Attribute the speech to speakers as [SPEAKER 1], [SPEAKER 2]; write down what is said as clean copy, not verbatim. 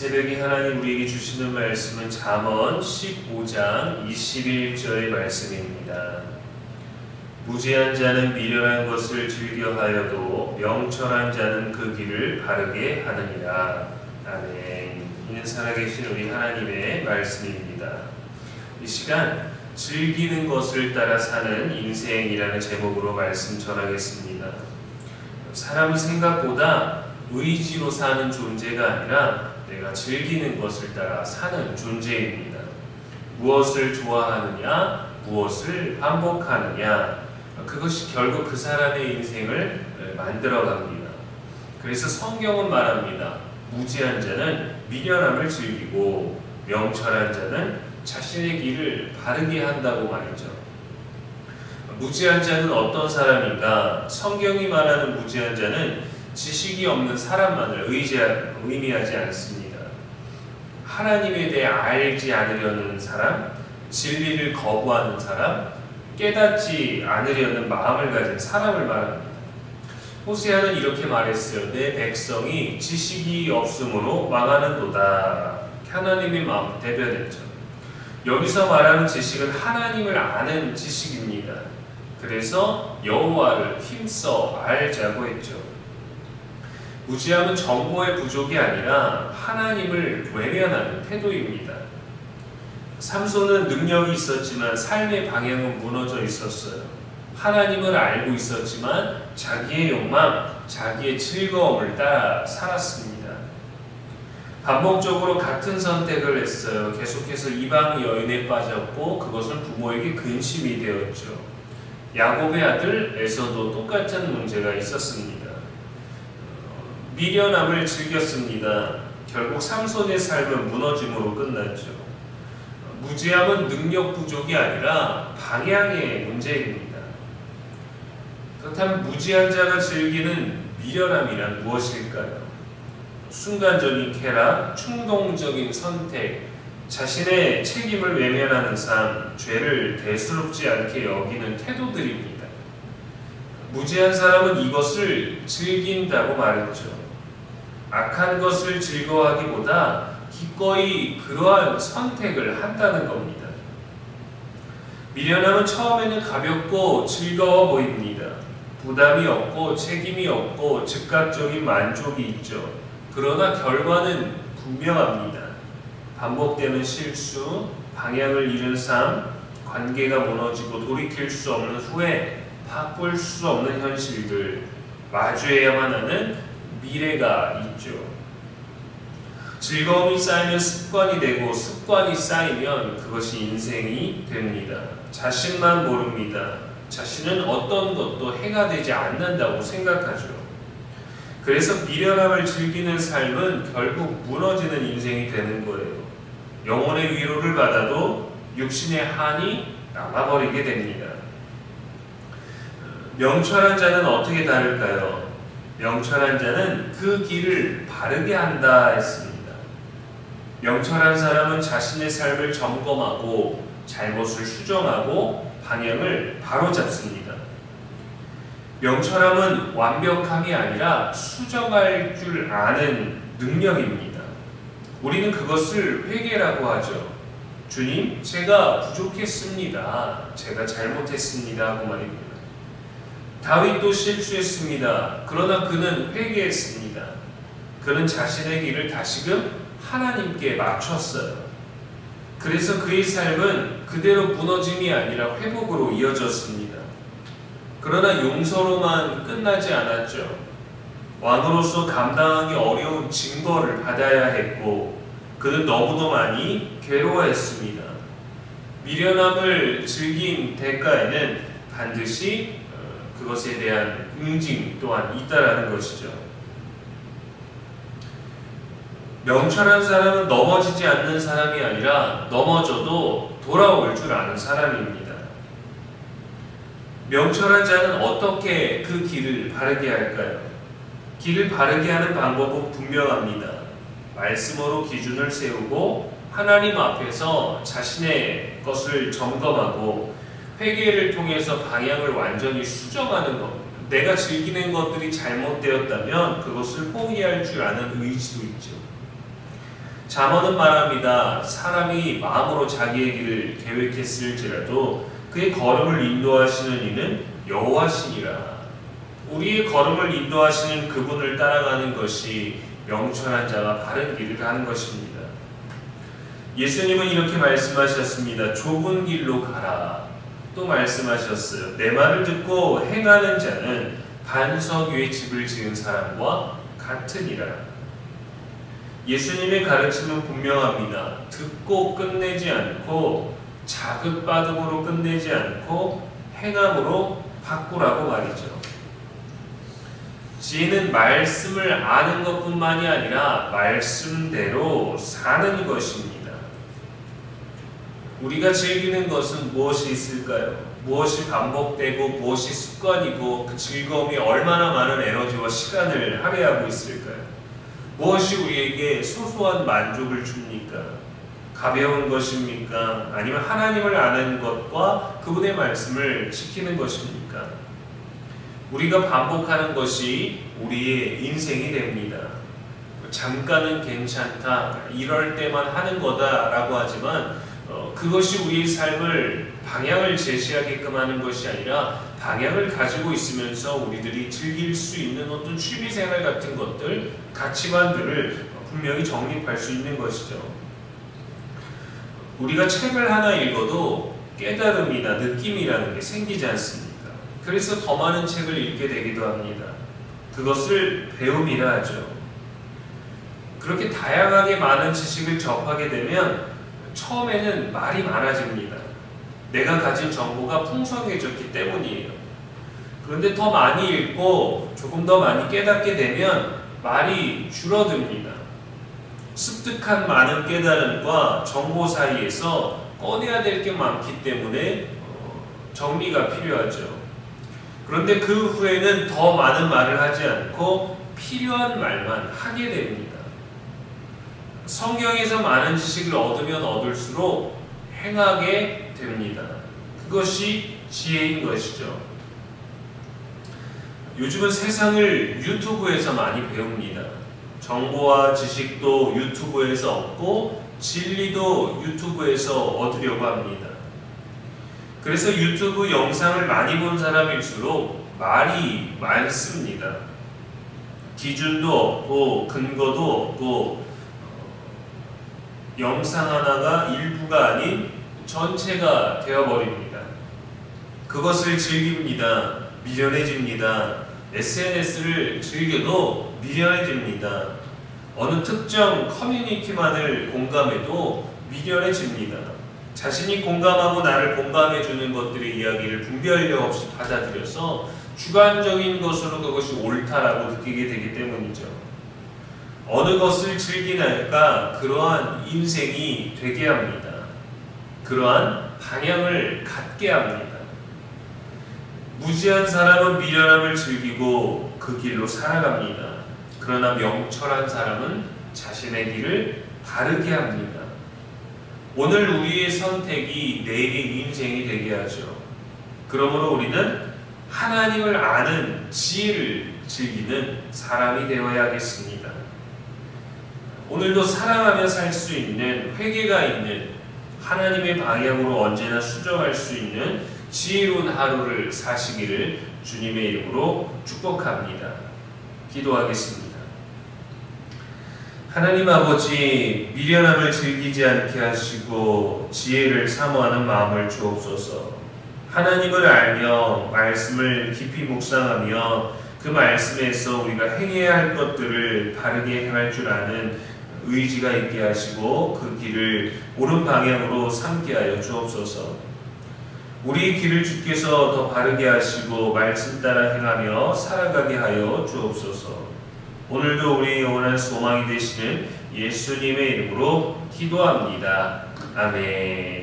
[SPEAKER 1] 새벽에 하나님 우리에게 주시는 말씀은 잠언 15장 21절의 말씀입니다. 무지한 자는 미련한 것을 즐겨하여도 명철한 자는 그 길을 바르게 하느니라. 아멘. 이는 살아계신 우리 하나님의 말씀입니다. 이 시간 즐기는 것을 따라 사는 인생이라는 제목으로 말씀 전하겠습니다. 사람은 생각보다 의지로 사는 존재가 아니라 내가 즐기는 것을 따라 사는 존재입니다. 무엇을 좋아하느냐, 무엇을 반복하느냐, 그것이 결국 그 사람의 인생을 만들어갑니다. 그래서 성경은 말합니다. 무지한 자는 미련함을 즐기고 명철한 자는 자신의 길을 바르게 한다고 말이죠. 무지한 자는 어떤 사람인가? 성경이 말하는 무지한 자는 지식이 없는 사람만을 의미하지 않습니다. 하나님에 대해 알지 않으려는 사람, 진리를 거부하는 사람, 깨닫지 않으려는 마음을 가진 사람을 말합니다. 호세아는 이렇게 말했어요. 내 백성이 지식이 없으므로 망하는도다. 하나님의 마음 대변했죠. 여기서 말하는 지식은 하나님을 아는 지식입니다. 그래서 여호와를 힘써 알자고 했죠. 무지함은 정보의 부족이 아니라 하나님을 외면하는 태도입니다. 삼손은 능력이 있었지만 삶의 방향은 무너져 있었어요. 하나님을 알고 있었지만 자기의 욕망, 자기의 즐거움을 따라 살았습니다. 반복적으로 같은 선택을 했어요. 계속해서 이방 여인에 빠졌고 그것은 부모에게 근심이 되었죠. 야곱의 아들 에서도 똑같은 문제가 있었습니다. 미련함을 즐겼습니다. 결국 삼손의 삶은 무너짐으로 끝났죠. 무지함은 능력 부족이 아니라 방향의 문제입니다. 그렇다면 무지한 자가 즐기는 미련함이란 무엇일까요? 순간적인 쾌락, 충동적인 선택, 자신의 책임을 외면하는 삶, 죄를 대수롭지 않게 여기는 태도들입니다. 무지한 사람은 이것을 즐긴다고 말했죠. 악한 것을 즐거워하기보다 기꺼이 그러한 선택을 한다는 겁니다. 미련함은 처음에는 가볍고 즐거워 보입니다. 부담이 없고 책임이 없고 즉각적인 만족이 있죠. 그러나 결과는 분명합니다. 반복되는 실수, 방향을 잃은 삶, 관계가 무너지고 돌이킬 수 없는 후회, 바꿀 수 없는 현실들, 마주해야만 하는 미래가 있죠. 즐거움이 쌓이면 습관이 되고 습관이 쌓이면 그것이 인생이 됩니다. 자신만 모릅니다. 자신은 어떤 것도 해가 되지 않는다고 생각하죠. 그래서 미련함을 즐기는 삶은 결국 무너지는 인생이 되는 거예요. 영혼의 위로를 받아도 육신의 한이 남아버리게 됩니다. 명철한 자는 어떻게 다를까요? 명철한 자는 그 길을 바르게 한다 했습니다. 명철한 사람은 자신의 삶을 점검하고 잘못을 수정하고 방향을 바로잡습니다. 명철함은 완벽함이 아니라 수정할 줄 아는 능력입니다. 우리는 그것을 회개라고 하죠. 주님, 제가 부족했습니다. 제가 잘못했습니다. 하고 말입니다. 다윗도 실수했습니다. 그러나 그는 회개했습니다. 그는 자신의 길을 다시금 하나님께 맞췄어요. 그래서 그의 삶은 그대로 무너짐이 아니라 회복으로 이어졌습니다. 그러나 용서로만 끝나지 않았죠. 왕으로서 감당하기 어려운 징벌을 받아야 했고 그는 너무도 많이 괴로워했습니다. 미련함을 즐긴 대가에는 반드시 그것에 대한 응징 또한 있다라는 것이죠. 명철한 사람은 넘어지지 않는 사람이 아니라 넘어져도 돌아올 줄 아는 사람입니다. 명철한 자는 어떻게 그 길을 바르게 할까요? 길을 바르게 하는 방법은 분명합니다. 말씀으로 기준을 세우고 하나님 앞에서 자신의 것을 점검하고 회개를 통해서 방향을 완전히 수정하는 겁니다. 내가 즐기는 것들이 잘못되었다면 그것을 포기할 줄 아는 의지도 있죠. 잠언은 말합니다. 사람이 마음으로 자기의 길을 계획했을지라도 그의 걸음을 인도하시는 이는 여호와시니라. 우리의 걸음을 인도하시는 그분을 따라가는 것이 명철한 자가 바른 길을 가는 것입니다. 예수님은 이렇게 말씀하셨습니다. 좁은 길로 가라. 또 말씀하셨어요. 내 말을 듣고 행하는 자는 반석 위에 집을 지은 사람과 같으니라. 예수님의 가르침은 분명합니다. 듣고 끝내지 않고 자급받음으로 끝내지 않고 행함으로 바꾸라고 말이죠. 지혜는 말씀을 아는 것뿐만이 아니라 말씀대로 사는 것입니다. 우리가 즐기는 것은 무엇이 있을까요? 무엇이 반복되고 무엇이 습관이고 그 즐거움이 얼마나 많은 에너지와 시간을 할애하고 있을까요? 무엇이 우리에게 소소한 만족을 줍니까? 가벼운 것입니까? 아니면 하나님을 아는 것과 그분의 말씀을 지키는 것입니까? 우리가 반복하는 것이 우리의 인생이 됩니다. 잠깐은 괜찮다, 이럴 때만 하는 거다라고 하지만 그것이 우리의 삶을 방향을 제시하게끔 하는 것이 아니라 방향을 가지고 있으면서 우리들이 즐길 수 있는 어떤 취미생활 같은 것들, 가치관들을 분명히 정립할 수 있는 것이죠. 우리가 책을 하나 읽어도 깨달음이나 느낌이라는 게 생기지 않습니까? 그래서 더 많은 책을 읽게 되기도 합니다. 그것을 배움이라 하죠. 그렇게 다양하게 많은 지식을 접하게 되면 처음에는 말이 많아집니다. 내가 가진 정보가 풍성해졌기 때문이에요. 그런데 더 많이 읽고 조금 더 많이 깨닫게 되면 말이 줄어듭니다. 습득한 많은 깨달음과 정보 사이에서 꺼내야 될 게 많기 때문에 정리가 필요하죠. 그런데 그 후에는 더 많은 말을 하지 않고 필요한 말만 하게 됩니다. 성경에서 많은 지식을 얻으면 얻을수록 행하게 됩니다. 그것이 지혜인 것이죠. 요즘은 세상을 유튜브에서 많이 배웁니다. 정보와 지식도 유튜브에서 얻고 진리도 유튜브에서 얻으려고 합니다. 그래서 유튜브 영상을 많이 본 사람일수록 말이 많습니다. 기준도 없고 근거도 없고 영상 하나가 일부가 아닌 전체가 되어버립니다. 그것을 즐깁니다. 미련해집니다. SNS를 즐겨도 미련해집니다. 어느 특정 커뮤니티만을 공감해도 미련해집니다. 자신이 공감하고 나를 공감해주는 것들의 이야기를 분별력 없이 받아들여서 주관적인 것으로 그것이 옳다라고 느끼게 되기 때문이죠. 어느 것을 즐기나가 그러한 인생이 되게 합니다. 그러한 방향을 갖게 합니다. 무지한 사람은 미련함을 즐기고 그 길로 살아갑니다. 그러나 명철한 사람은 자신의 길을 바르게 합니다. 오늘 우리의 선택이 내일의 인생이 되게 하죠. 그러므로 우리는 하나님을 아는 지혜를 즐기는 사람이 되어야겠습니다. 오늘도 사랑하며 살 수 있는, 회개가 있는, 하나님의 방향으로 언제나 수정할 수 있는 지혜로운 하루를 사시기를 주님의 이름으로 축복합니다. 기도하겠습니다. 하나님 아버지, 미련함을 즐기지 않게 하시고 지혜를 사모하는 마음을 주옵소서. 하나님을 알며 말씀을 깊이 묵상하며 그 말씀에서 우리가 행해야 할 것들을 바르게 행할 줄 아는 의지가 있게 하시고 그 길을 옳은 방향으로 삼게 하여 주옵소서. 우리의 길을 주께서 더 바르게 하시고 말씀 따라 행하며 살아가게 하여 주옵소서. 오늘도 우리의 영원한 소망이 되시는 예수님의 이름으로 기도합니다. 아멘.